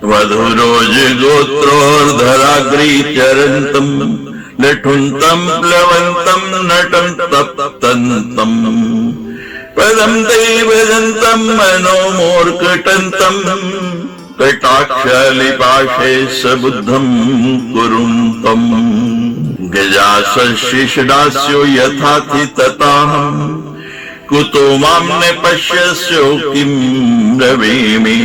वधुरोज गोत्रोर्धराग्री चरन्तम् नठुन्तम् प्लवन्तम् नटम् तप्तन्तम् पदं ते भजन्तम् मनोमोर्कटन्तम् कटाक्षलिपाशे सबुद्धम् कुरुन्तम् गजासशिषडास्यो यथाति तथाहम् कुतो मां न पश्यस्यो किं ब्रवीमि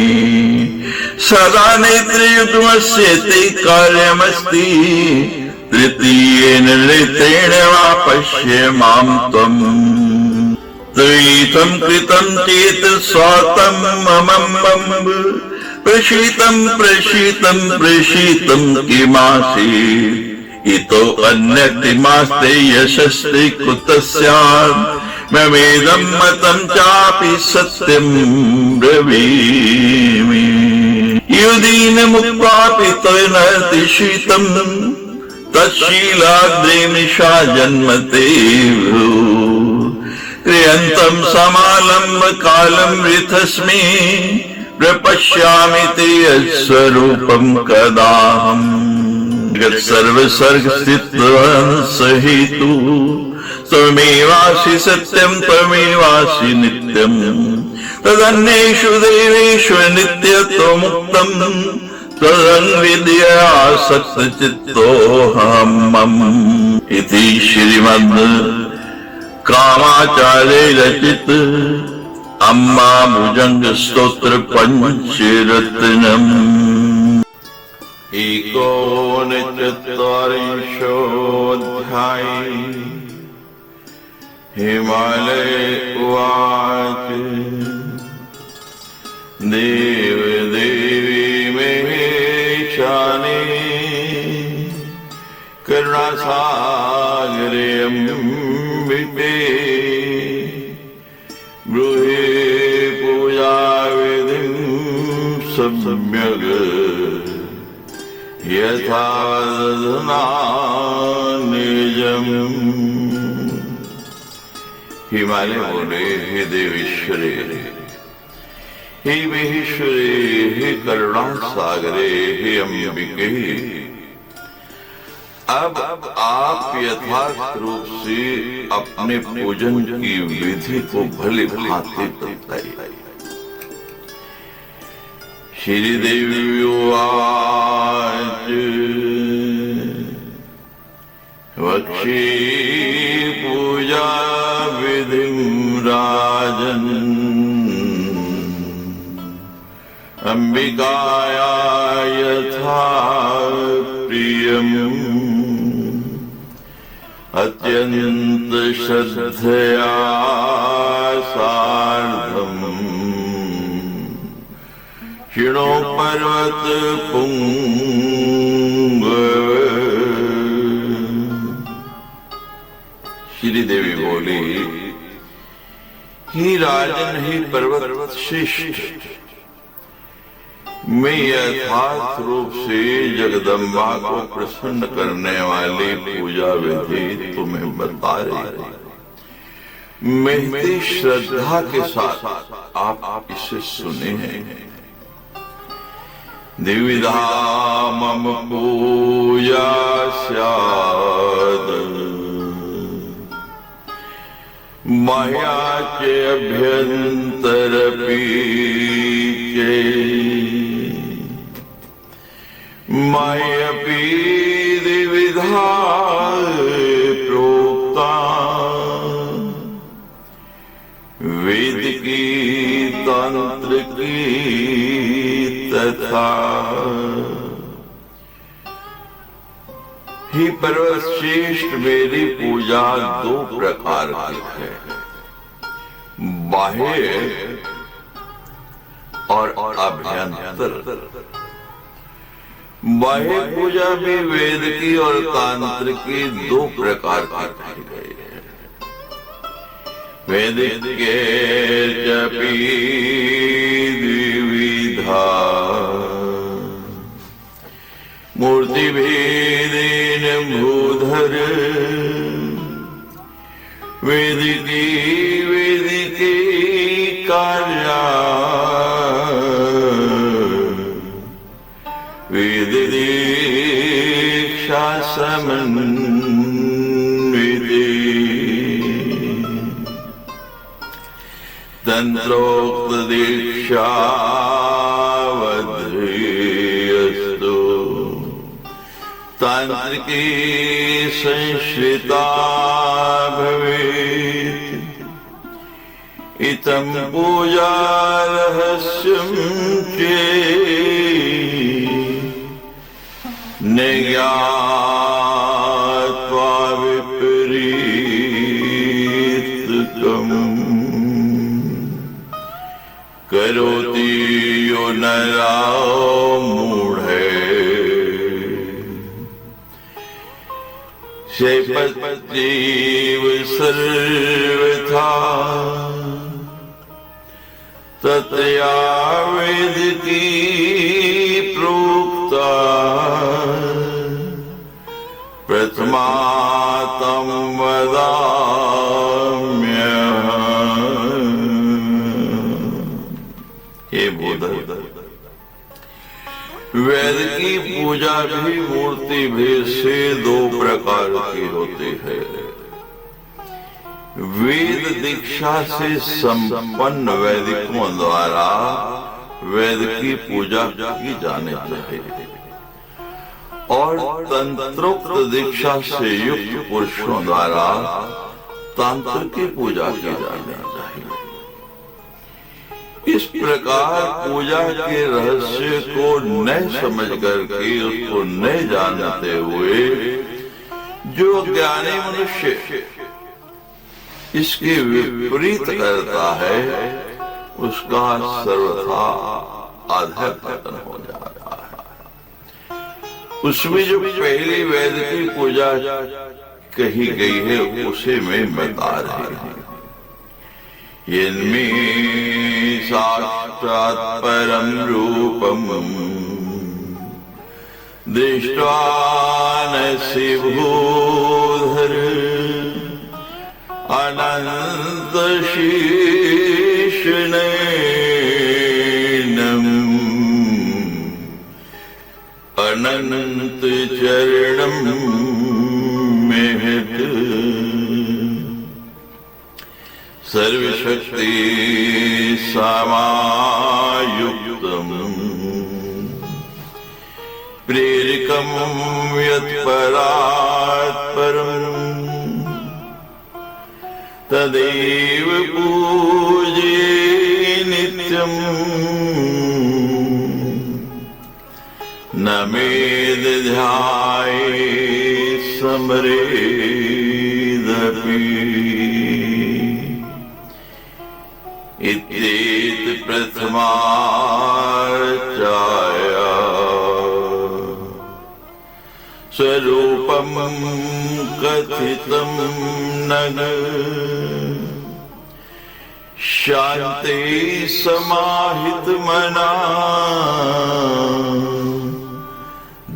सदा नेत्रयुग्मस्य ते कार्यमस्ति तृतीयेन नेत्रेण वा पश्य मां त्वम् त्वयितं कृतं चेत् स्वातं ममं प्रशीतं किमासीत् इतो अन्य किमास्ते यशस्ते कुतः स्यात् ममेदं मतं चापि सत्यं ब्रवीमि युधीन मुक्त्वापि तन्नतिशीतं तच्छीलाग्रे निशा जन्मते क्रियन्तं समालम्ब कालं वृथस्मि प्रपश्यामि ते यत्स्वरूपं कदाहम् सर्वसर्ग सहितु त्वमेवासि सत्यं त्वमेवासि नित्यम् तदन्येषु देवेषु नित्यत्वमुक्तम् तदन्विद्या सत्यचित्तोऽहम् इति श्रीमद् कामाचार्य रचित अम्मा भुजंग स्तोत्र पंचरत्नम्। एकोनचत्वारिंशोऽध्याय। हिमालय उवाच देव देवी मे शाने करुणासागरे अम्बिके ब्रूहि पूजा विधिं सम्यग् यथा ददना निजम्। हिमालय बोले, हे देवेश्वरी, हे महेश्वरी, हे करुणा सागरे, हे अम्बिके, अब आप यथार्थ रूप से अपने पूजन की विधि को भली भांति बताइए। श्रीदेवी उवाच वक्षे पूजा विधिं राजन् अंबिकाया यथा प्रियम् अत्यंत श्रद्धया सार्धम् क्षिणो पर्वत पुंग। श्री देवी बोली, ही राजन, ही पर्वत श्रेष्ठ, मैं यथार्थ रूप से जगदम्बा को प्रसन्न करने वाली पूजा विधि तुम्हें बता रही हूं। महती श्रद्धा के साथ आप इसे सुने हैं। द्विविधा मम पूजा स्यात् मया च अभ्यन्तरपि मय्यपि द्विविधा प्रोक्ता वेद की तंत्र की तथा। ही पर्वतश्रेष्ठ, मेरी पूजा दो प्रकार की है, बाह्य और अभ्यंतर। बाह्य पूजा भी वेद की और तांत्र की दो प्रकार की की गई है। वेदिक के जपी द्विविधा मूर्ति भेदेन भूधर वेदिकी कार्या समन्विते तंत्रोक्त दीक्षावधेयस्तु तांत्रिकी संश्रिता भवेत् इतं पूजा रहस्यं चेत् निज्ञात्वा विपरीतकम् करोति यो नरा मूढ़े शैपत्यैव सर्वथा तत्या वेदिकी प्रोक्ता प्रथमा तं वदाम्यहम्। हे बोधक, वेद की पूजा भी मूर्ति भेद से दो प्रकार की होती है। वेद दीक्षा से संपन्न वैदिकों द्वारा वेद की पूजा की जानी चाहिए और तंत्रोक्त दीक्षा से युक्त पुरुषों द्वारा तंत्र की पूजा की जानी चाहिए। इस प्रकार पूजा के रहस्य को न समझ करके उसको न जानते हुए जो ज्ञानी मनुष्य इसके विपरीत करता है उसका सर्वथा अधःपतन हो जाता है। उसमें जो पहली वेद की पूजा कही गई है उसे मैं बता रही हूँ। यन्मे साक्षात् परम रूपम दृष्ट्वा नसि भूधर अनंत शीर्षनयनम् अनंत चरणं महत् सर्वशक्ति समायुक्तम् प्रेरकं यत्परात् परम् तदेव पूजे नित्यम् न मेद ध्याये स्मरेदपि इत्येत प्रथमार्चाया स्वरूपं कथितं नग शांति समाहित मना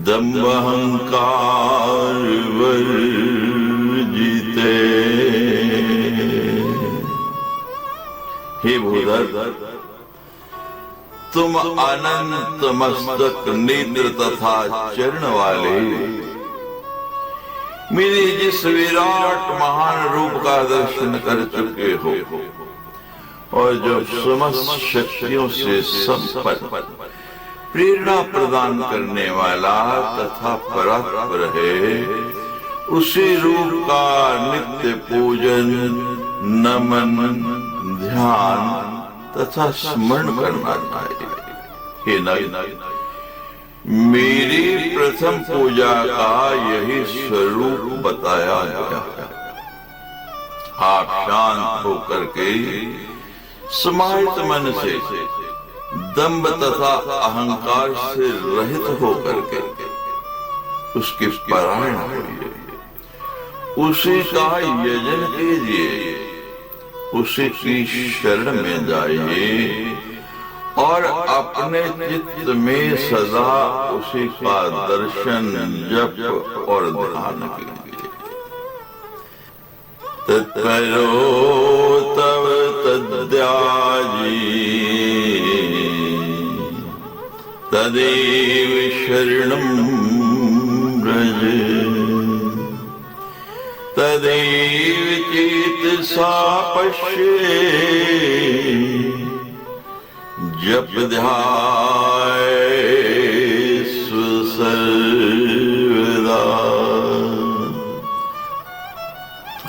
दम्भहंकार वर्जिते। हे भूधर, तुम अनंत मस्तक नेत्र तथा चरण वाले मेरे जिस विराट महान रूप का दर्शन कर चुके हो और जो समस्त शक्तियों से संपन्न प्रेरणा प्रदान करने वाला तथा परात्पर है, उसी रूप का नित्य पूजन, नमन, ध्यान तथा स्मरण करना चाहिए। हे नाथ, मेरी प्रथम पूजा का यही स्वरूप बताया गया है। आप शांत होकर के समाहित मन से दंभ तथा अहंकार से रहित होकर के उसके परायण होइए, उसी का यजन कीजिए, उसी की शरण में जाइए और अपने चित्त में सदा उसी का दर्शन, जप और ध्यान कीजिए। तत्परो तव तद्याजी तदेव शरणं व्रज तदेव चेतसा पश्ये जप ध्यायेषु सर्वदा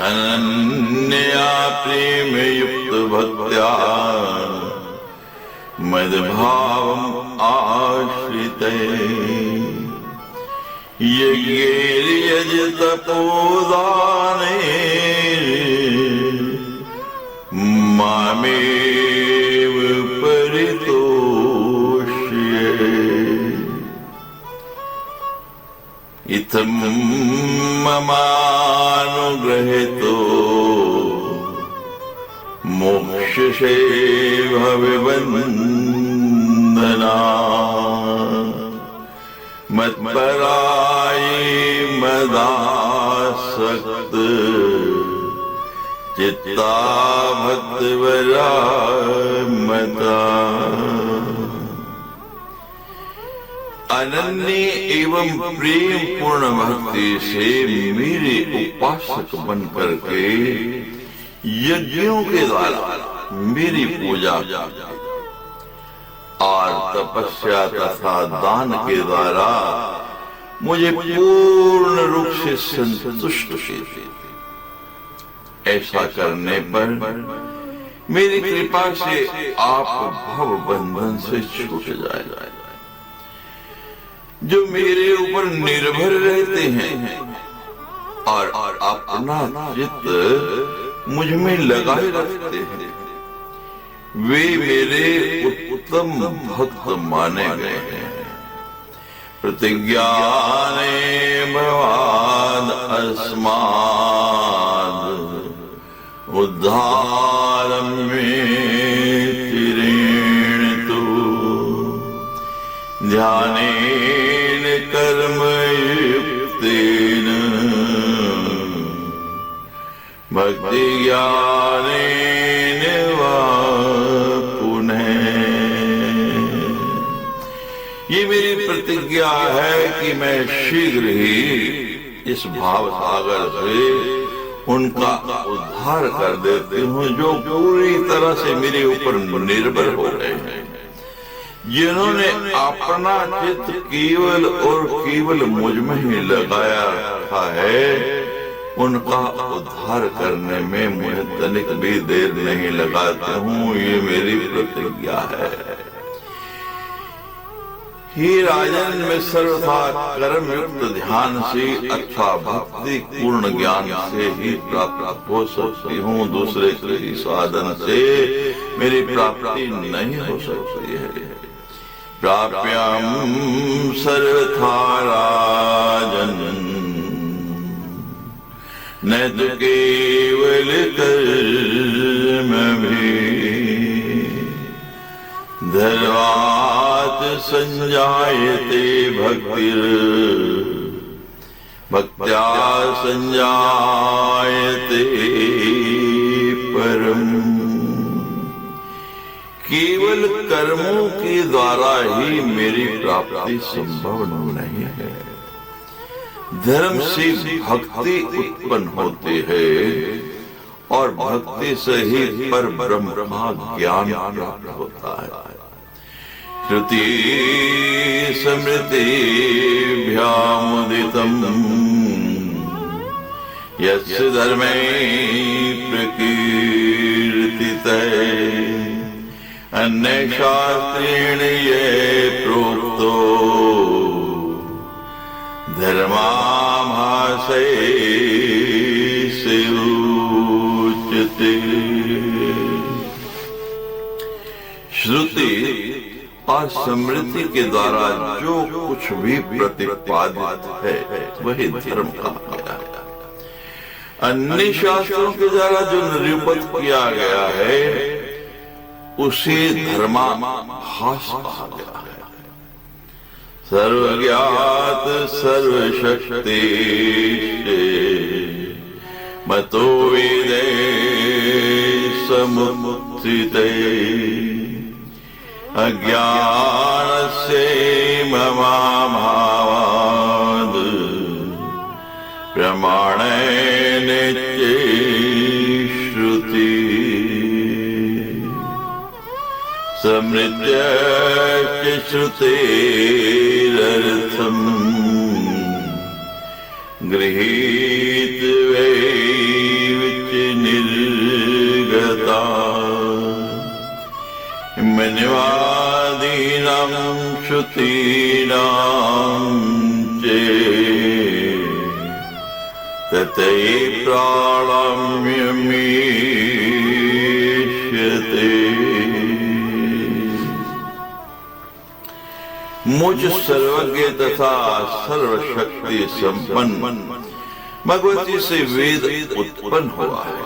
अनन्या प्रेम युक्त भक्त्या मद्भावम् आश्रिते यज्ञैर्यजतपोदाने मामेव परितोष्ये इत्थं ममानुग्रहेतो मोक्षसे भववन्दना मत्पराये मदासक्त चित्ता भक्तवरा मता। अनन्य एवं प्रेम पूर्ण भक्ति से मेरे उपासक बन करके यज्ञों के द्वारा मेरी पूजा और तपस्या तथा दान के द्वारा मुझे पूर्ण रूप से संतुष्ट कीजिए। ऐसा करने पर मेरी कृपा से आप भव बंधन से छूट जाएगा। जो मेरे ऊपर निर्भर रहते हैं और अपना चित्त मुझ में लगाए रखते हैं, वे मेरे उत्तम भक्त माने गए हैं। प्रतिज्ञाने भवाद अस्माद उद्धारं मे चिरेण तु ध्यानेन कर्मयुक्तेन भक्ति ज्ञानेन वा पुनः। ये मेरी प्रतिज्ञा है कि मैं शीघ्र ही इस भाव सागर से उनका उद्धार कर देती हूँ, जो पूरी तरह से मेरे ऊपर निर्भर हो रहे हैं, जिन्होंने अपना चित्त केवल और केवल मुझ में ही लगाया रखा है। उनका उद्धार करने में मुझे तनिक भी देर नहीं लगाता हूँ। ये मेरी प्रतिज्ञा है। हे राजन, मैं सर्वथा कर्म युक्त ध्यान से अथवा भक्ति पूर्ण ज्ञान से ही प्राप्त हो सकती हूँ। दूसरे किसी साधन से मेरी प्राप्ति नहीं हो सकती है। प्राप्यम सर्वथा राजन न तो केवल कर्म भी धर्मात् संजायते भक्तिर् भक्त्या संजायते परम। केवल कर्मों के द्वारा ही मेरी प्राप्ति संभव नहीं है। धर्म से भक्ति उत्पन्न होती है और भक्ति से ही पर ब्रह्म का ज्ञान प्राप्त होता है। श्रुति स्मृतिभ्यामुदितम् यस्य धर्मे प्रकीर्तितः अन्य शास्त्रेण ये प्रोक्तो धर्माभासे से उच्यते। श्रुति और स्मृति के द्वारा जो कुछ भी प्रतिपादित है वही धर्म कहा गया है। अन्य शास्त्रों के द्वारा जो निरूपित किया गया है उसे धर्माभास कहा गया है। सर्वज्ञात सर्वशक्ति मतो वेदे समुत्थिते अज्ञानस्य ममाभावाद् प्रमाणेन समृत्य श्रुतेरर्थम् गृहीत वै विच निर्गता मन्वादीनां श्रुतीनां चे तते प्राणाम्यमीष्यते। मुझ सर्वज्ञ तथा सर्वशक्ति संपन्न भगवती से वेद उत्पन्न हुआ है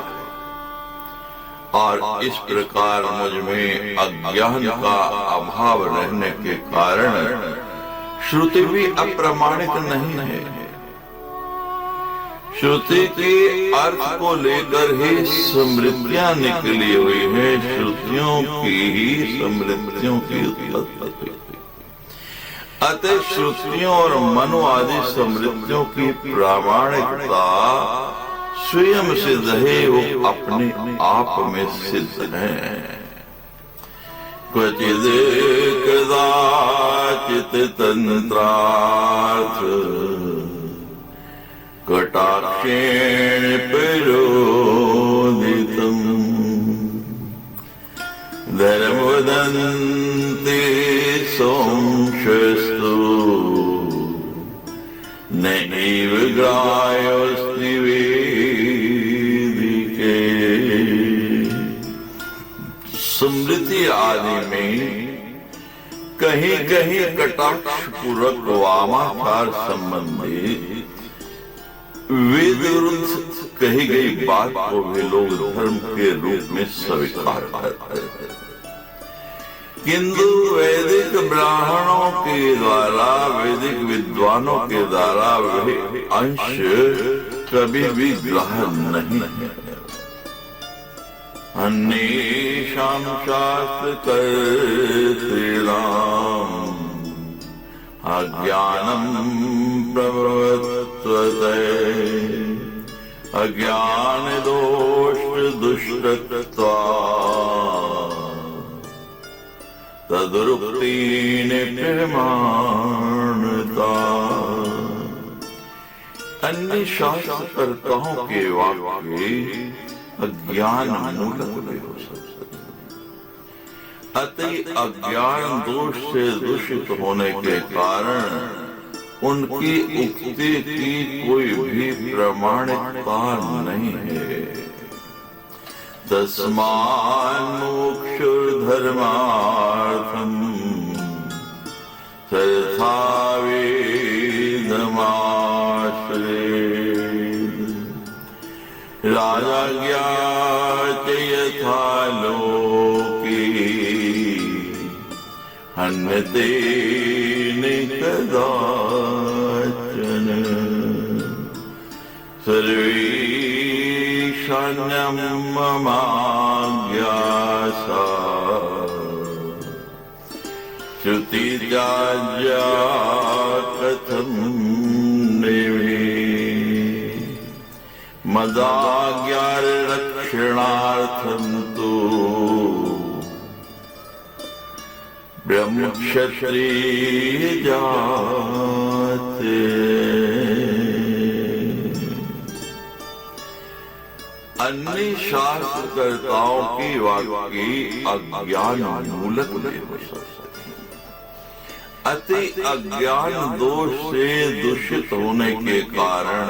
और इस प्रकार मुझ में अज्ञान का अभाव रहने के कारण श्रुति भी अप्रामाणिक नहीं है। श्रुति के अर्थ को लेकर ही समृद्धियां निकली हुई है, श्रुतियों की ही समृद्धियों की उत्पत्ति। अतः श्रुतियों और मनो आदि समृद्धियों की प्रामाणिकता स्वयं सिद्ध है, वो अपने आप में सिद्ध है। क्वचिद कदाचित तंत्रार्थ कटाक्षेण प्ररोदितम् धर्मवदन्ति संशस्तु नैव ग्राह्योऽस्ति वेदिके। स्मृति आदि में कहीं कहीं कटाक्ष पूर्वक वामाचार संबंधी वेद विरुद्ध कही गई बात को भी लोग धर्म के रूप में स्वीकार करते हैं, किंतु वैदिक ब्राह्मणों के द्वारा, वैदिक विद्वानों के द्वारा वह अंश कभी भी ग्रहण नहीं है। अन्येषां शास्त्रकर्तॄणाम् अज्ञानं प्रवर्तते अज्ञान दोष दुष्टत्वा तदुक्तीन प्रमाणता। अन्य शास्त्रकर्ताओं के वाक्य अज्ञान मूलक भी हो सकते, अति अज्ञान दोष से दूषित होने के कारण उनकी उक्ति की कोई भी प्रमाणिकता नहीं है। तस्मान् मोक्षधर्मार्थम् सर्वथा वेदमाश्रयेत्। राजाज्ञा च यथा लोके हन्यते न कदाचन। सर्वेषां ममाज्ञा श्रुतिराज्या कथं देवे मदाज्ञारक्षणार्थं तु ब्रह्मक्षत्रिय जाते। अन्य शास्त्रकर्ताओं की वाक्य अज्ञान मूलक भी हो सकते, अति अज्ञान दोष से दूषित होने के कारण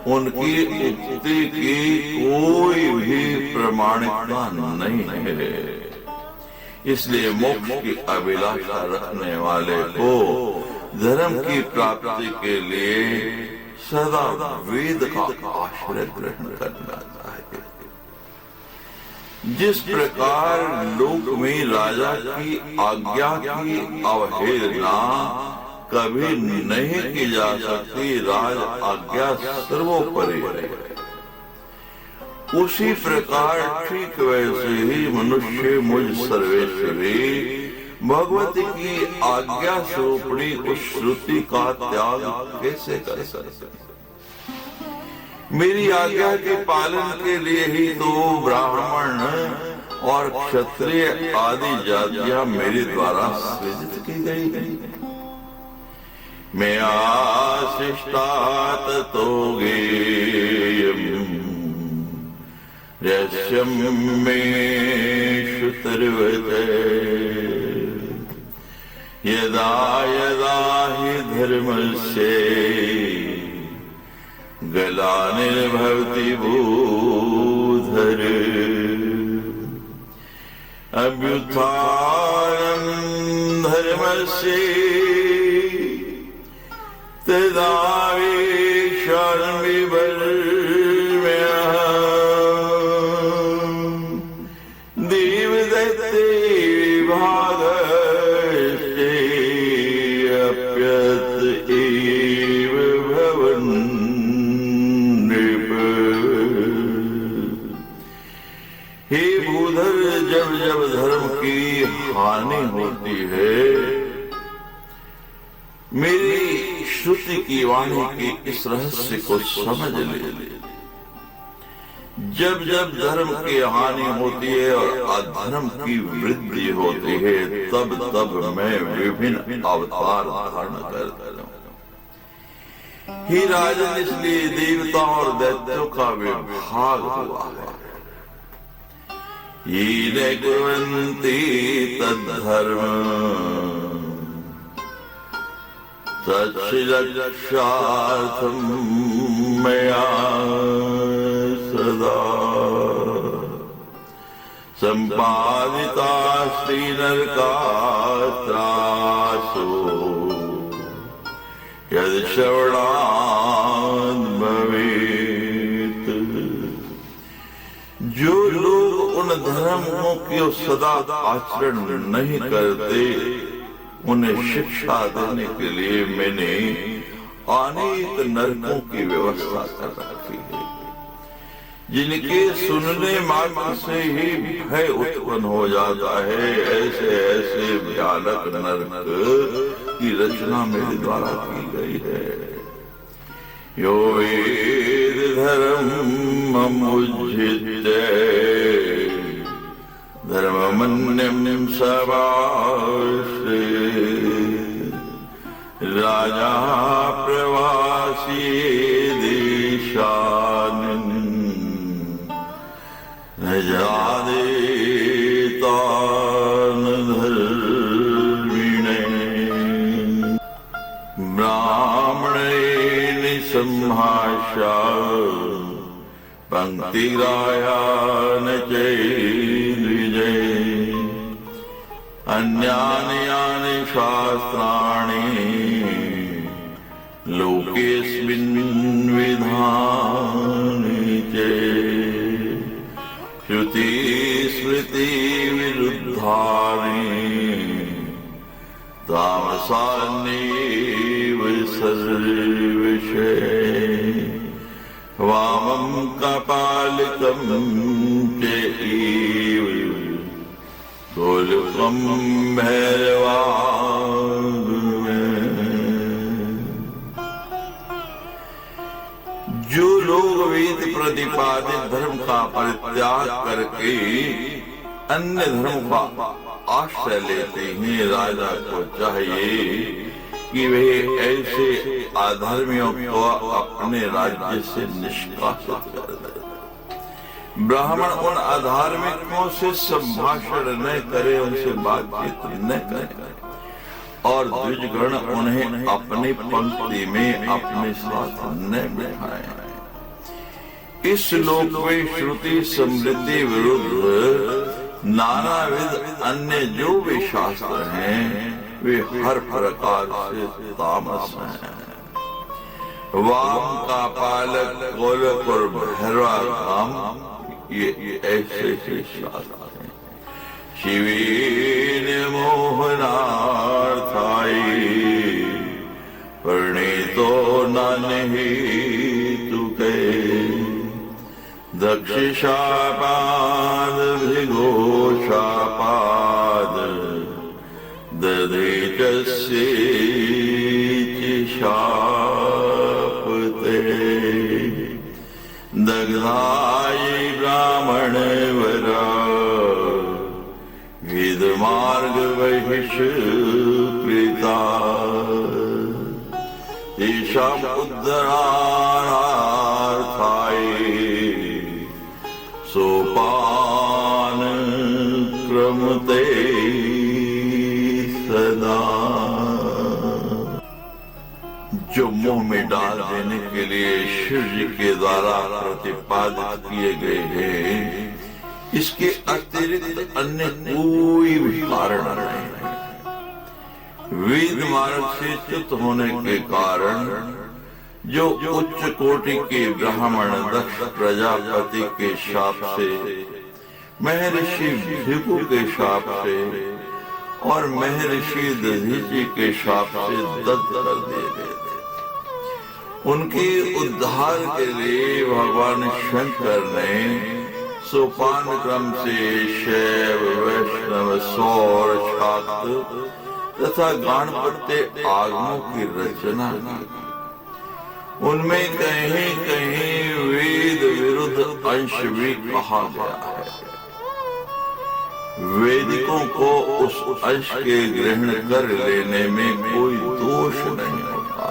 उनकी उक्ति की कोई भी प्रमाणिकता नहीं है। इसलिए मोक्ष की अभिलाषा रखने वाले को धर्म की प्राप्ति के लिए सदा वेद का आश्रय ग्रहण करना चाहिए। जिस प्रकार लोक में राजा की आज्ञा की अवहेलना कभी नहीं की जा सकती, राज आज्ञा सर्वोपरि है, उसी प्रकार ठीक वैसे ही मनुष्य मुझ सर्वेश्वरी भगवती की आज्ञा स्वरूपणी उस श्रुति का त्याग कैसे कर सकते? मेरी आज्ञा के पालन के लिए ही तो ब्राह्मण और क्षत्रिय आदि जातियां मेरे द्वारा सृजित की गई हैं। मैं आशिष्टात तो गेयम् रहस्यम् मे श्रुतिर्वते यदा यदा हि धर्मस्य ग्लानिर्भवति भूधर अभ्युत्थानम् धर्मस्य तदावेशनं विभर्म्यः देवदत्ते विभागस्ते अप्यत एव भवन् नृप। हे भूधर, जब जब धर्म की हानि होती है मेरी श्रुति की वाणी के इस रहस्य को समझ ले। जब जब धर्म की हानि होती है और अधर्म की वृद्धि होती है तब तब मैं विभिन्न अवतार धारण करता हूँ। ही राजन, इसलिए देवता और दैत्यों का विभाग हुआ है। ये न कुर्वन्ति तद्धर्म तच्छिरक्षार्थं मया सदा सम्पादितास्ति नरकात्रासो यद् श्रवणात् भवेत्। जो लोग उन धर्मों की सदा आचरण नहीं करते उन्हें शिक्षा देने के लिए मैंने अनेक नरकों की व्यवस्था कर रखी है, जिनके सुनने मात्र से ही भय उत्पन्न हो जाता है। ऐसे ऐसे भयानक नरक की रचना मेरे द्वारा की गई है। यो वेद धर्ममुज्झित्य धर्ममन्यं सवाश्रे राजा प्रवासी देशान् न जादेतान् धर्मिणे ब्राह्मणेन संभाष्य पंक्तिग्राह्यान् चैर्विजये अन्यानि यानि शास्त्राणि लोकेऽस्मिन् विधानि च श्रुति स्मृति विरुद्धानि तामसान्येव सर्वशः वामं कपालिकं चैव गोलकं भैरवाग्रमे। जो लोग वेद प्रतिपादित धर्म का परित्याग करके अन्य धर्म का आश्रय लेते हैं, राजा को चाहिए कि वे ऐसे अधर्मियों को अपने राज्य से निष्कासित कर दे। ब्राह्मण उन अधार्मिकों से संभाषण न करे, उनसे बातचीत न करे और द्विजगण उन्हें अपनी पंक्ति में अपने साथ न बिठाए। इस लोक में श्रुति समृद्धि विरुद्ध नानाविध अन्य जो भी शास्त्र हैं वे हर प्रकार से तामस हैं। वाम का पालक, गोलक और भैरवाग्रम ये ऐसे शास्त्र हैं। शिवेन मोहनार्थाय प्रणीतो नहि तुके दक्षशापाद भृगोशापाद दधेचस्येति शापते दग्धाय ब्राह्मणवरा वेद मार्ग बहिष्कृता तेषाम् उद्धरणार्थाय सोपान क्रमते सदा। जो मुंह में डाल देने के लिए शिव जी के द्वारा प्रतिपादित किए गए हैं, इसके अतिरिक्त अन्य कोई भी कारण नहीं है। वेद मार्ग से च्युत होने के कारण जो उच्च कोटि के ब्राह्मण दक्ष प्रजापति के शाप से, महर्षि भृगु के शाप से और महर्षि दधीचि के शाप से दग्ध कर दिए गए थे, उनके उद्धार के लिए भगवान शंकर ने सोपान क्रम से शैव वैष्णव सौर शाक्त तथा गाणपत्य आगमों की रचना की। उनमें कहीं कहीं वेद विरुद्ध अंश भी कहा गया है। वैदिकों को उस अंश के ग्रहण कर लेने में कोई दोष नहीं होता।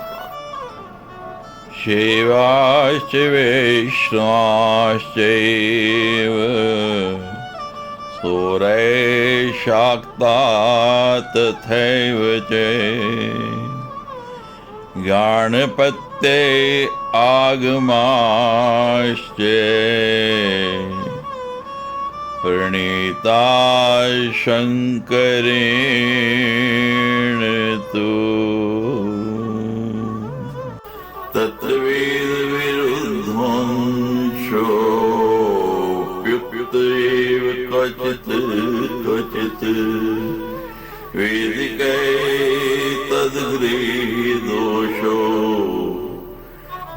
शिवाश्च वैष्णवाश्चैव सूरैशाक्ता तथैव च गणपत्ये आगमाश्च प्रणीता शंकरेण तु तत्वेद विरुद्धोऽप्युक्तैव क्वचित् क्वचित् वेदिकै तद्गृहीदोषो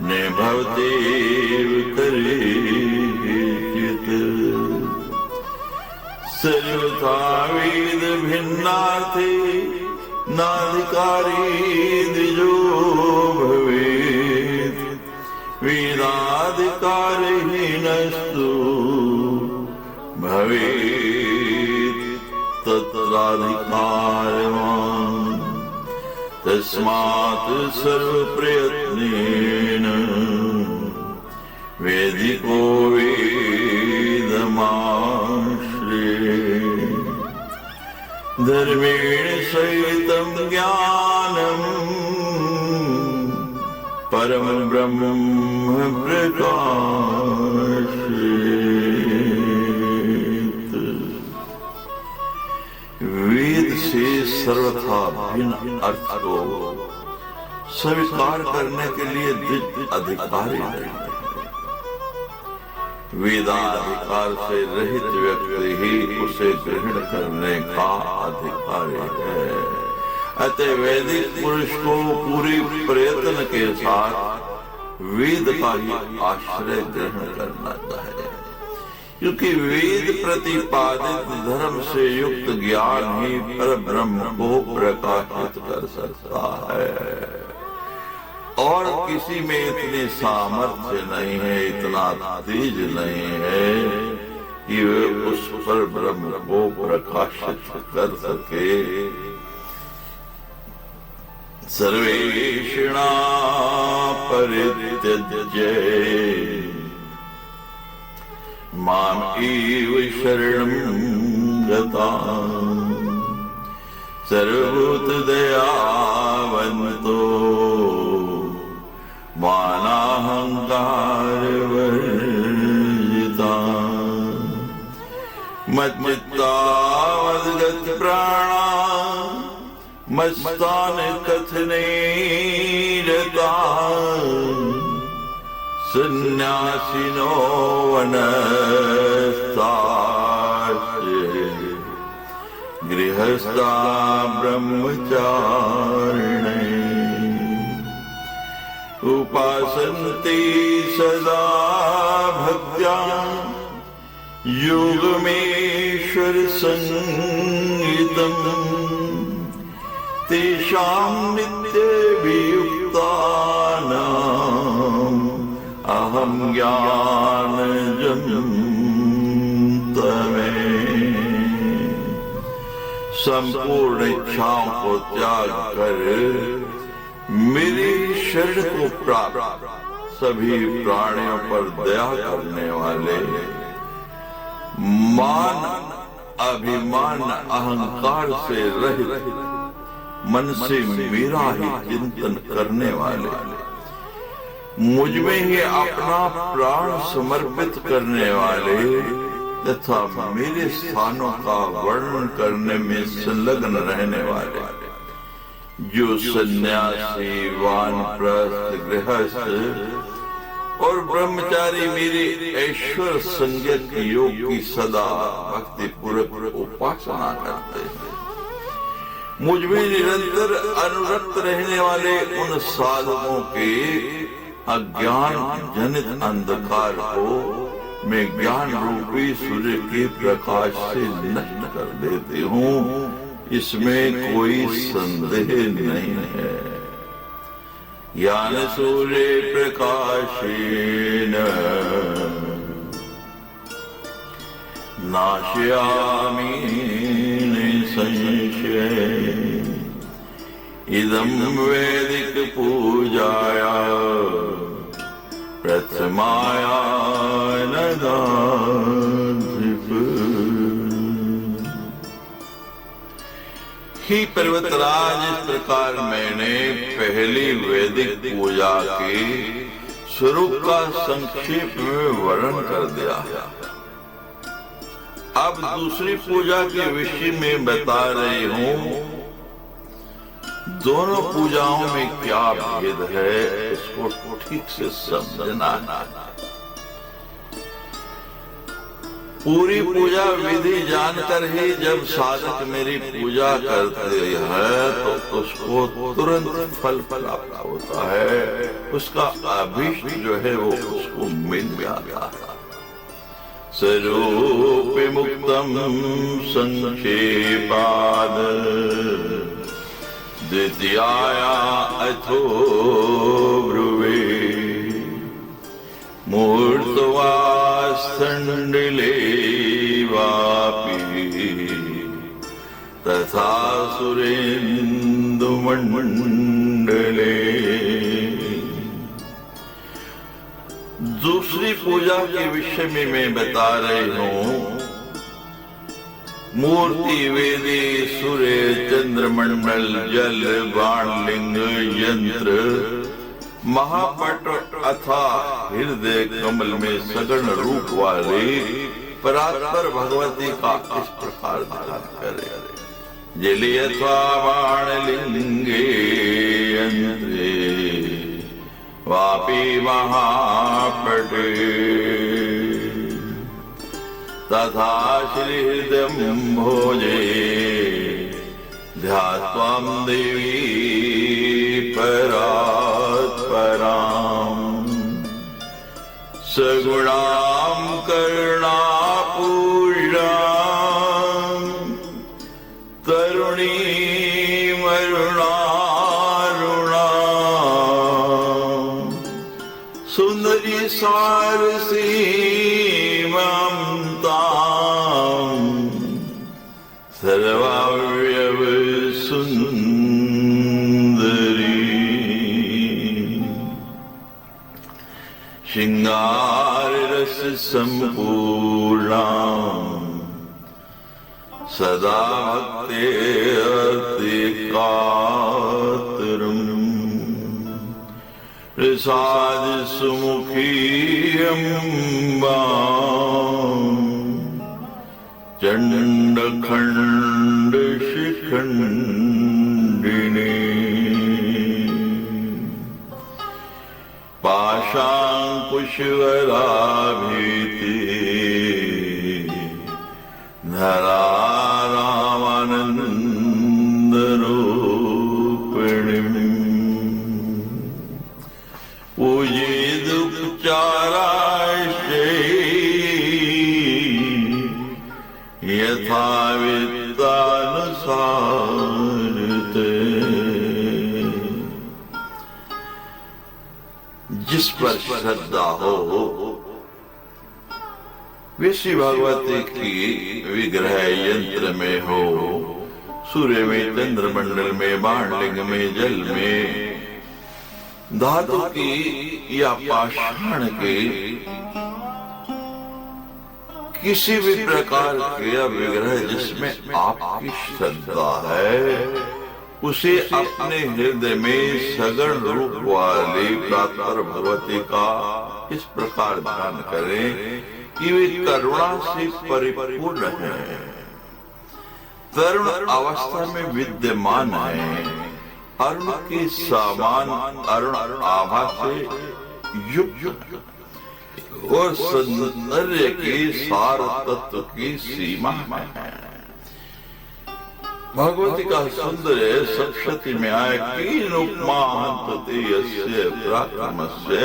न भवत्येव करेचित्। सर्वथा वेद भिन्नार्थे नाधिकारी द्विजो भवेत् वेदाधिकारहीनस्तु भवेत् तत्राधिकारवान्। तस्मात् सर्वप्रयत्नेन वेदिको वेदमाश्रयेत्। धर्मेण सहितं ज्ञानम् परम ब्रह्म प्रकाशयेत्। वेद से सर्वथा भिन्न अर्थ को स्वीकार करने के लिए अधिकारी नहीं। वेदाधिकार से रहित व्यक्ति ही उसे ग्रहण करने का अधिकारी है। अतः वैदिक पुरुष को पूरी प्रयत्न के साथ वेद का ही आश्रय ग्रहण करना चाहिए, क्योंकि वेद प्रतिपादित धर्म से युक्त ज्ञान ही परब्रह्म को प्रकाशित कर सकता है। और किसी में इतनी सामर्थ्य नहीं है, इतना तेज नहीं है कि वे उस पर ब्रह्म को प्रकाशित कर सके। सर्वेषणा परित्यज्य माम् एव शरणं गताः सर्वभूतदयावन्तो मानाहङ्कारवर्जिताः मच्चित्तावद्गतप्राणाः मस्तान् कथने रताः सन्न्यासिनो वनस्ताश्च गृहस्था ब्रह्मचारिणे उपासन्ते सदा भक्त्या योगमेश्वर संगीतम् तेषां नित्यवियुक्तानाम् अहं ज्ञानजं तमे। संपूर्ण इच्छाओं को त्याग कर मेरी शरण को प्राप्त सभी प्राणियों पर दया करने वाले, मान अभिमान अहंकार से रहित मन से मेरा ही चिंतन करने वाले, मुझ में ही अपना प्राण समर्पित करने वाले तथा मेरे स्थानों का वर्णन करने में संलग्न रहने वाले, जो सन्यासी, वानप्रस्थ, गृहस्थ और ब्रह्मचारी मेरे ऐश्वर्य संज्ञक योग की सदा भक्ति पूर्वक उपासना करते हैं, मुझ में निरंतर अनुरक्त रहने वाले उन साधकों के अज्ञान जनित अंधकार को मैं ज्ञान रूपी सूर्य के प्रकाश से नष्ट कर देती हूँ, इसमें कोई संदेह नहीं है। ज्ञान सूर्य प्रकाशेन नाशयामि निसंशय इदं वैदिक पूजाया प्रथमाया ही पर्वतराज, इस प्रकार मैंने पहली वैदिक पूजा के स्वरूप का संक्षेप में वर्णन कर दिया है। अब दूसरी पूजा के विषय में बता रही हूँ। दोनों पूजाओं में क्या भेद है इसको ठीक से समझना। पूरी पूजा विधि जानकर ही जब साधक मेरी पूजा करते हैं तो उसको तुरंत फल प्राप्त होता है, उसका अभीष्ट जो है वो उसको मिल जाता है। स्वरूप मुक्तम संक्षेपाद द्वितीयाया अथो ब्रुवे मूर्तवा स्थंडिले वापि तथा सुरेंदु मंडले। दूसरी पूजा के विषय में मैं बता रही हूँ। मूर्ति, वेदी, सूर्य, चंद्रमंडल, जल, बाणलिंग, यंत्र, महापट अथा हृदय कमल में सगुण रूप वाले परात्पर भगवती का इस प्रकार ध्यान करे। जले अथवा बाणलिंगे यंत्रे वापि महापटे तथा श्री हृदयं भोजे ध्यात्वां देवी परात्परां सगुणां करुणापूजां तरुणीं अरुणारुणां सुंदरी सारसीमां सर्वावयव सुंदरी श्रृंगार रस संपूर्णा सदा भक्तेऽतिकातरम् प्रसाद सुमुखी अम्बा चंडखंड शिखंडिनी पाशांकुशवराभीति धरा रामानंद रूपिणी पूजिदुपचाराश्चे यथा वित्तानुसारते। जिस पर श्रद्धा हो वैसी भगवती की विग्रह यंत्र में हो सूर्य में, चंद्रमंडल में, बाणलिंग में, जल में, धातु की या पाषाण के किसी भी प्रकार के विग्रह जिसमें आपकी श्रद्धा है, उसे अपने हृदय में सगुण रूप वाली प्रातर भगवती का इस प्रकार ध्यान करें कि वे करुणा से परिपूर्ण है, तरुण अवस्था में विद्यमान है, अरुण के समान अरुण आभा से युक्त और सौंदर्य के सार तत्व की सीमा है। भगवती का सुंदर सप्तशती में आए कीन उपमा हंतते यस्य पराक्रमस्य,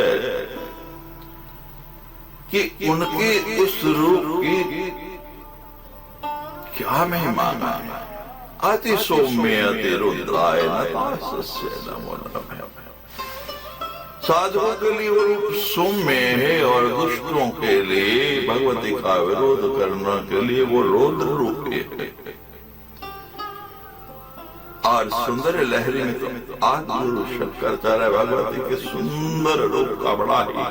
कि उनके उस रूप की क्या महिमा है। अति सौम्य अति रुद्राय नतास्य नमो नमः। साधुओं के लिए वो रूप सौम्य है और दुष्टों के लिए, भगवती का विरोध करने के लिए वो रौद्र रूप है। और सुंदर लहरी में तो आदि गुरु शंकराचार्य भगवती के सुंदर रूप का बड़ा ही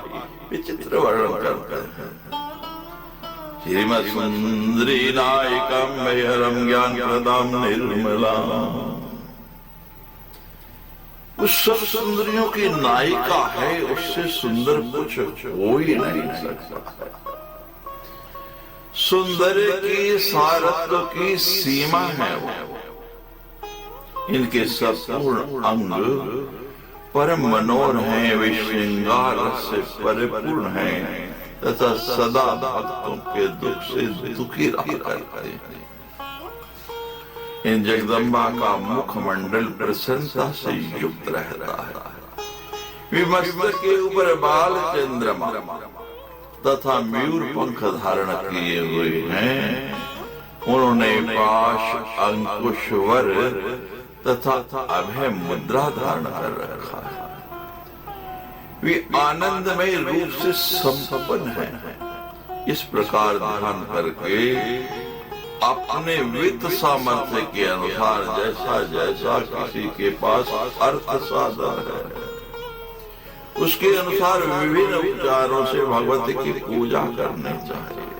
विचित्र वर्णन करते हैं। श्रीमद सुंदरी नायिकाम मह्यरम ज्ञान प्रदाम निर्मला, उस सब सुंदरियों की नायिका है, उससे सुंदर कुछ हो ही नहीं सकता। सुंदर की सारत्व की सीमा है वो। इनके संपूर्ण अंग परम मनोहर हैं, वे श्रृंगार से परिपूर्ण हैं तथा सदा भक्तों के दुख से दुखी रहा करते हैं। इन जगदम्बा का मुखमंडल प्रसन्नता से युक्त रहता है। मस्तक के ऊपर बाल चंद्रमा तथा मयूर पंख धारण किए हुए हैं। उन्होंने पाश अंकुश वर तथा अभय मुद्रा धारण कर रखा है। वे आनंदमय रूप से संपन्न हैं। इस प्रकार ध्यान करके अपने वित्त सामर्थ्य के अनुसार जैसा जैसा किसी के पास अर्थ साधन है, उसके अनुसार विभिन्न उपचारों से भगवती की पूजा करनी चाहिए।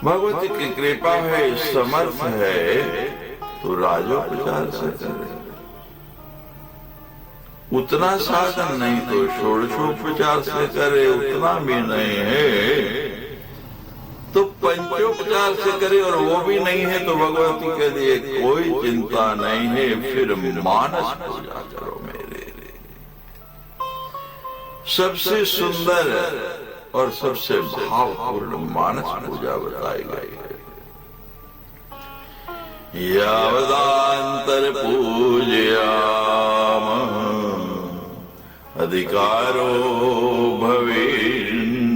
भगवती की कृपा है, समर्थ है, तो राजोपचार से करे। उतना साधन नहीं तो षोडशोपचार से करे, उतना भी नहीं है तो पंचोपचार से करे, और वो भी नहीं है तो भगवती के लिए कोई चिंता नहीं है, फिर मानस पूजा करो मेरे लिए। सबसे सुंदर और सबसे भावपूर्ण मानस पूजा बताई गई है। यावदांतर पूजयाम अधिकारो भवे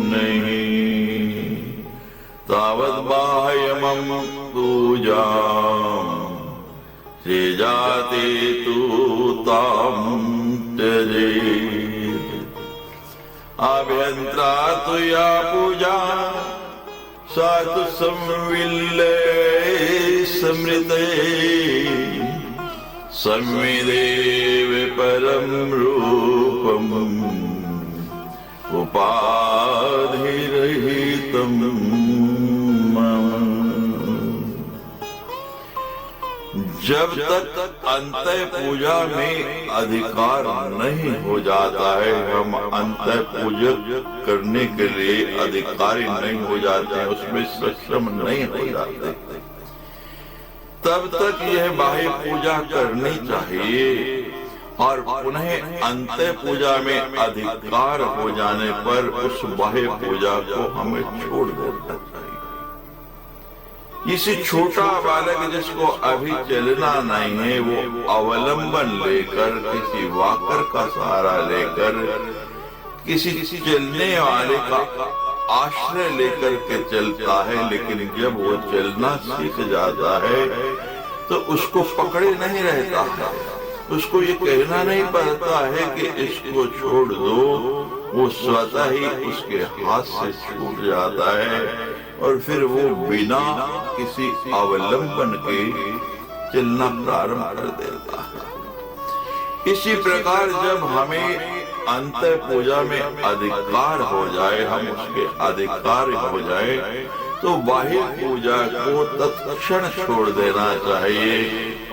नहीं, तावद बाह्यमं पूजा से जाते तू ताम त्यजेत्। अभ्यंतरा तु या पूजा सा तु संविल्ले स्मृते, संविदेव परम रूपम उपाधिरहितम। जब तक अंतः पूजा में अधिकार नहीं हो जाता है, हम अंतः पूजक करने के लिए अधिकारी नहीं हो जाते हैं, उसमें सक्षम नहीं हो जाते, तब तक यह बाह्य पूजा करनी चाहिए। और पुनः अंतः पूजा में अधिकार हो जाने पर उस बाह्य पूजा को हमें छोड़ देना चाहिए। इसी छोटा बालक जिसको अभी चलना नहीं है, वो अवलंबन लेकर, किसी वाकर का सहारा लेकर, किसी चलने वाले का आश्रय लेकर के चलता है, लेकिन जब वो चलना सीख जाता है तो उसको पकड़े नहीं रहता है, उसको ये कहना नहीं पड़ता है कि इसको छोड़ दो, वो स्वतः ही उसके हाथ से छूट जाता है और फिर वो बिना किसी अवलंबन के चलना प्रारंभ कर देता है। इसी प्रकार जब हमें अंतर पूजा में अधिकार हो जाए, हम उसके अधिकार हो जाए, तो बाह्य पूजा को तत्क्षण छोड़ देना चाहिए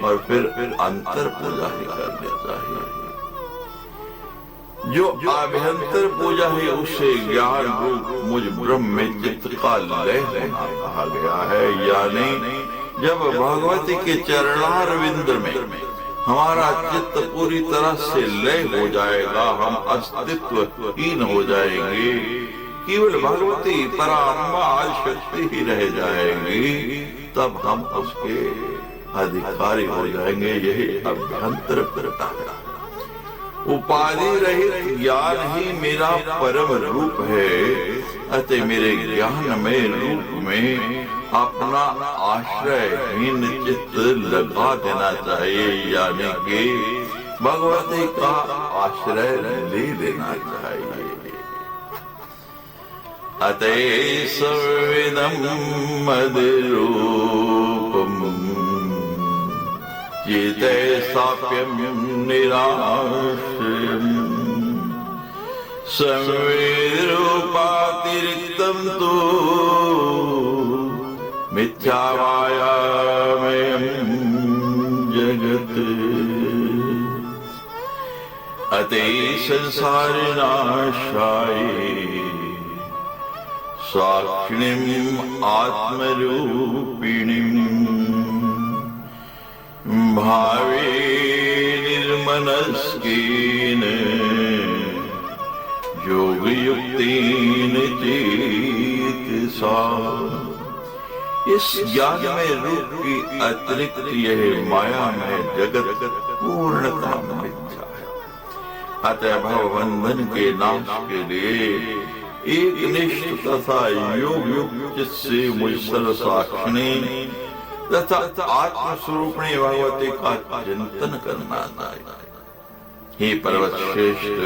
और फिर अंतर पूजा ही करनी चाहिए। जो आभ्यंतर पूजा है उसे ज्ञान रूप मुझ ब्रह्म में चित्त का लय होना कहा गया है। यानी जब भगवती के चरणारविंद में हमारा चित्त पूरी तरह से लय हो जाएगा, हम अस्तित्वहीन हो जाएंगे, केवल भगवती पराम्बा शक्ति ही रह जाएंगी, तब हम उसके अधिकारी हो जाएंगे। यही अभ्यंतर प्रता है। उपाधि रहित ज्ञान ही मेरा परम रूप है, अतः मेरे ज्ञान में रूप में अपना आश्रयहीन चित्त लगा देना चाहिए, यानी कि भगवती का आश्रय ले लेना चाहिए। अतः सर्वविदं मद्रूपम् चिते साप्यं निराश्रयम् संवेदरूपातिरिक्तं तु मिथ्यामायामयं जगत्। अतः संसारनाशाय साक्षिणीम् आत्मरूपिणीम् भावे निर्मनस्केन योगयुक्तेन चेतसा। इस ज्ञान में रूप की अतिरिक्त यह माया में जगत पूर्णता मिथ्या है। अतः भवबंधन के नाश के लिए एक निष्ठ तथा योग युक्त से मुझ सर्वसाक्षिणी तथा आत्मस्वरूपिणी भगवती का चिंतन करना चाहिए। हे पर्वत श्रेष्ठ,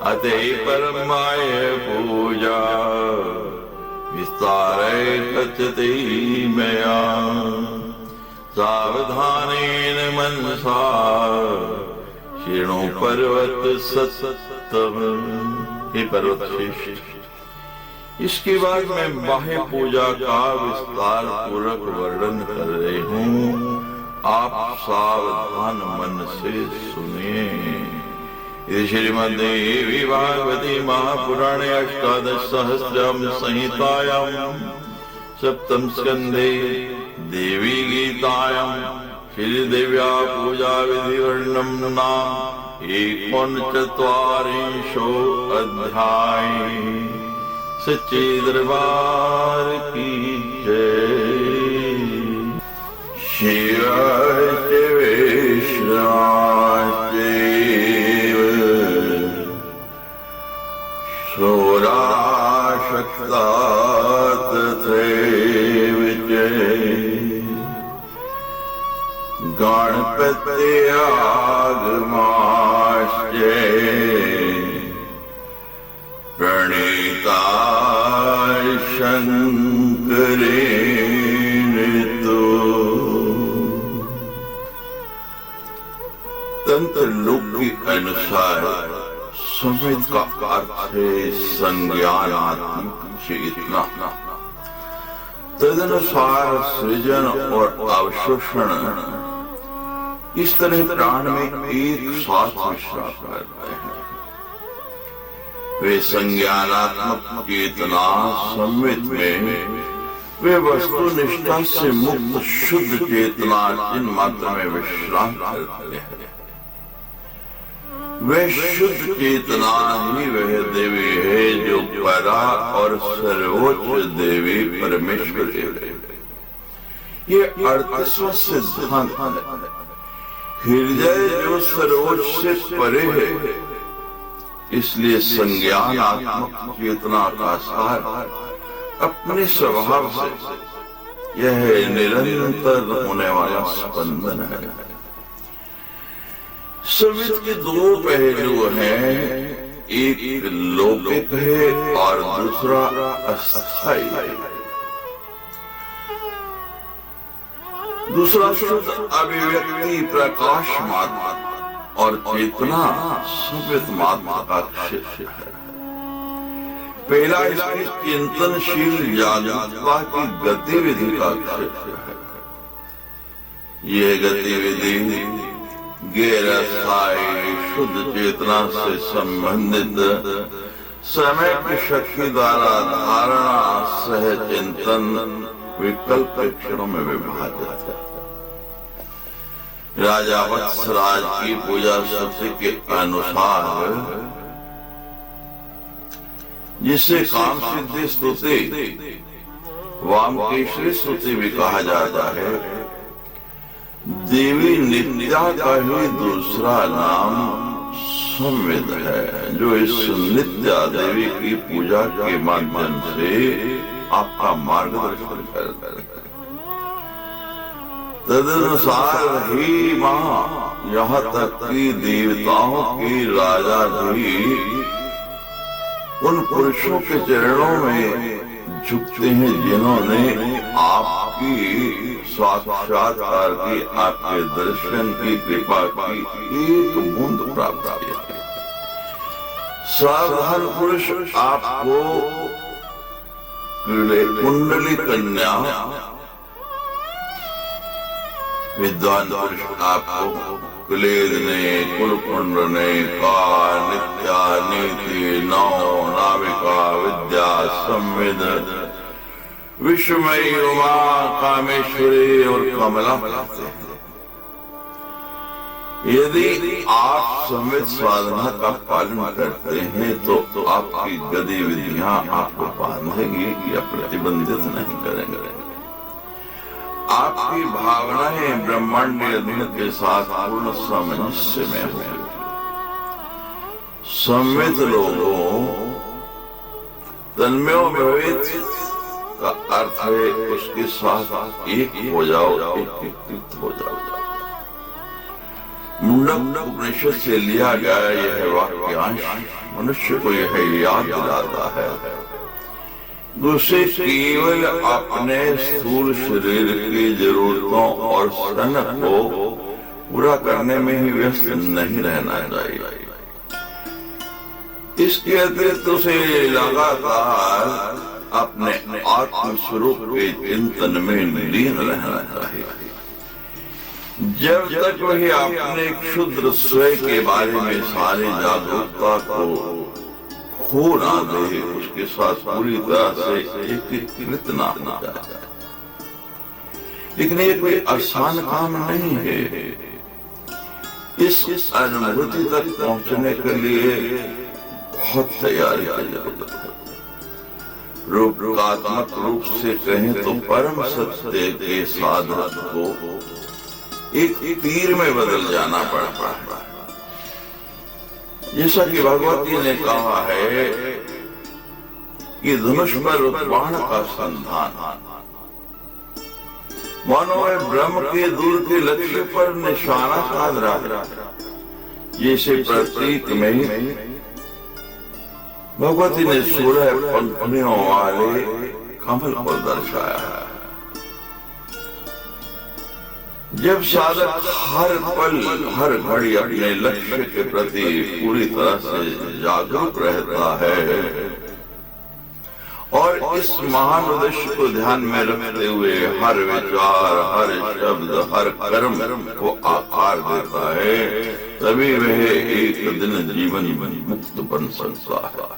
अतः परमाय पूजा विस्तारे कथ्यते मया सावधानेन मनसा शृणु पर्वत सत्तम। हे पर्वत श्रेष्ठ, इसके बाद मैं बाह्य पूजा का विस्तार पूर्वक वर्णन कर रही हूँ, आप सावधान मन से सुनिए। श्रीमद्देवी भागवती महापुराणे अष्टादश सहस्रम संहितायां सप्तम स्कंधे देवी गीतायां श्रीदेव्या पूजा विधि वर्णनम नाम 49 अध्याय। सच्चे दरबार की जय। शिवाय वैष्णवाय शोराशक्ता तथैव जय। गणपत्यागमाश्च प्रणीताय शंकरेण तो। तंत्र लोक के अनुसार संवेद का अर्थ है संज्ञानात्मक चेतना। तदनुसार सृजन और अवशोषण इस तरह प्राण में एक साथ विश्राम करते हैं। वे संज्ञानात्मक चेतना संवित में वे वस्तु निष्ठा से मुक्त शुद्ध चेतना जिन मात्र में विश्राम करते हैं। वह शुद्ध चेतना ही वह देवी है जो परा और सर्वोच्च देवी परमेश्वर है। ये 38वां सिद्धांत है। हृदय जो सर्वोच्च से परे है, इसलिए संज्ञानात्मक चेतना का सार अपने स्वभाव से यह निरंतर होने वाला स्पंदन है। संवित के दो पहलू हैं, एक लौकिक है और दूसरा अस्थाई है। दूसरा शुद्ध अभिव्यक्ति प्रकाशमान और चेतना संवित मात्मा का क्षेत्र है। पहला इसकी चिंतनशील जागरूकता की गतिविधि का क्षेत्र है। यह गतिविधि गैर अस्थायी शुद्ध चेतना से संबंधित समय की शक्ति द्वारा धारणा, सह चिंतन, विकल्प क्षणों में विभाजित है। राजा वत्सराज की पूजा श्रुति के अनुसार जिसे काम सिद्धि स्तुति, वामकेश्वरी स्तुति भी कहा जाता है, देवी नित्या का ही दूसरा नाम संविद है, जो इस नित्या देवी की पूजा के माध्यम से आपका मार्गदर्शन करता है। तदनुसार ही मां यहाँ तक कि देवताओं की राजा भी उन पुरुषों के चरणों में झुकते हैं जिन्होंने आपकी साक्षात्कार की, आपके दर्शन की, कृपा की एक बूंद प्राप्त की है। सावधान पुरुष आपको कुंडली कन्या, विद्वान पुरुष आपको क्लेद ने, कुलकुंड ने, का, नित्या, नीति, नौ, नाविका, विद्या, संविद, विश्वमयी, उमा, कामेश्वरी और कमला मिलते हैं। यदि आप संविद साधना का पालन करते हैं तो आपकी गतिविधियां आपको बांधेगी या प्रतिबंधित नहीं करेंगे। आपकी भावनाएं ब्रह्मांडीय धुन के साथ पूर्ण सामंजस्य में होंगी। संविद लोगों तन्मयो भवेत् का अर्थ है उसके साथ एक हो जाओ, एकीकृत हो जाओ। मुंडक उपनिषद से लिया गया यह वाक्यांश मनुष्य को यह याद दिलाता है, दूसरे केवल अपने स्थूल शरीर की जरूरतों और सन को पूरा करने में ही व्यस्त नहीं रहना चाहिए। इसके अतिरिक्त उसे लगातार अपने आत्म स्वरूप के चिंतन में लीन रहना चाहिए। जब तक वही अपने क्षुद्र स्वयं के बारे में सारी जागरूकता को खो ना दे, उसके साथ पूरी तरह से एकीकृत ना हो जाए। लेकिन ये कोई आसान काम नहीं है। इस अनुभूति तक पहुंचने के लिए बहुत तैयारी की जरूरत है। रूपात्मक रूप से कहें तो परम सत्य के साधक को एक तीर में बदल जाना पड़ता है। जैसा कि भगवती ने कहा है कि धनुष पर बाण का संधान, मानो वह ब्रह्म के दूर के लक्ष्य पर निशाना साध रहा है। जैसे प्रतीक में भगवती ने 16 पंखुड़ियों वाले कमल को दर्शाया है। जब साधक हर पल हर घड़ी अपने लक्ष्य के प्रति पूरी तरह से जागरूक रहता है और इस महान उद्देश्य को ध्यान में रखते हुए हर विचार, हर शब्द, हर कर्म को आकार देता है, तभी वह एक दिन जीवन मुक्त बन सकता है।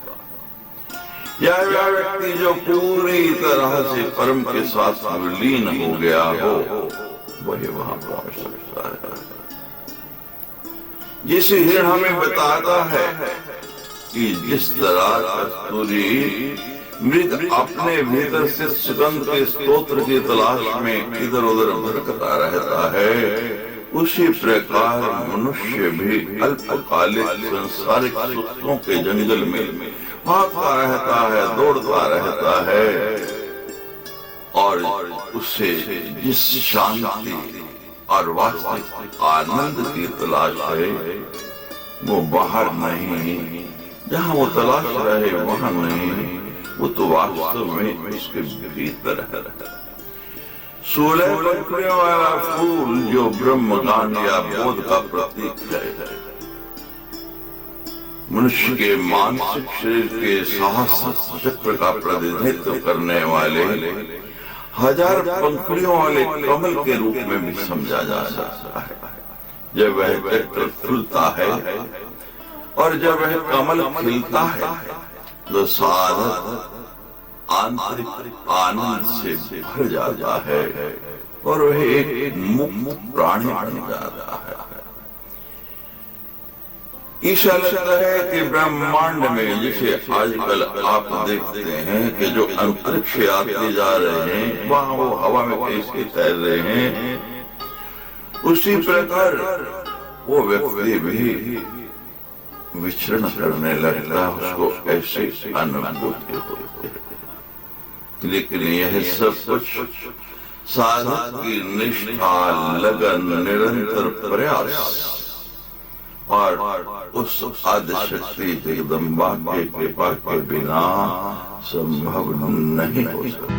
यह व्यक्ति जो पूरी तरह से परम के साथ विलीन हो गया हो, वही वहां पहुंच सकता है। जिसे हिरण हमें बताता है कि जिस तरह कस्तूरी मृग अपने भीतर से सुगंध के स्तोत्र की तलाश में इधर उधर भटकता रहता है, उसी प्रकार मनुष्य भी अल्पकालिक सांसारिक सुखों के जंगल में भागता रहता है, दौड़ता रहता है और उससे जिस शांति और वास्तविक आनंद की तलाश है वो बाहर नहीं जहां वो तलाश रहे वहां नहीं, वो तो वास्तव में उसके भीतर है। 16 पंखुड़ियों वाला फूल जो ब्रह्म ज्ञान या बोध का प्रतीक है, मनुष्य के मानसिक शरीर के साहस चक्र का प्रतिनिधित्व करने वाले 1000 पंखुड़ियों वाले कमल के रूप में भी समझा जा सकता है। जब वह चक्र खुलता है और जब वह कमल खिलता है तो साधक आंतरिक आनंद से भर जाता है और वह एक मुक्त प्राणी बन जाता है। ऐसा लगता है कि ब्रह्मांड में, जिसे आजकल आप देखते हैं कि जो अंतरिक्ष यात्री जा रहे हैं वहां वो हवा में कैसे तैर रहे हैं, उसी प्रकार वो व्यक्ति भी विचरण करने लगता है, उसको ऐसे अनुभूति होती है। लेकिन यह सब कुछ साधक की निष्ठा, लगन, निरंतर प्रयास और उस आदि शक्ति जगदम्बा के कृपा के बिना संभव नहीं हो सकता।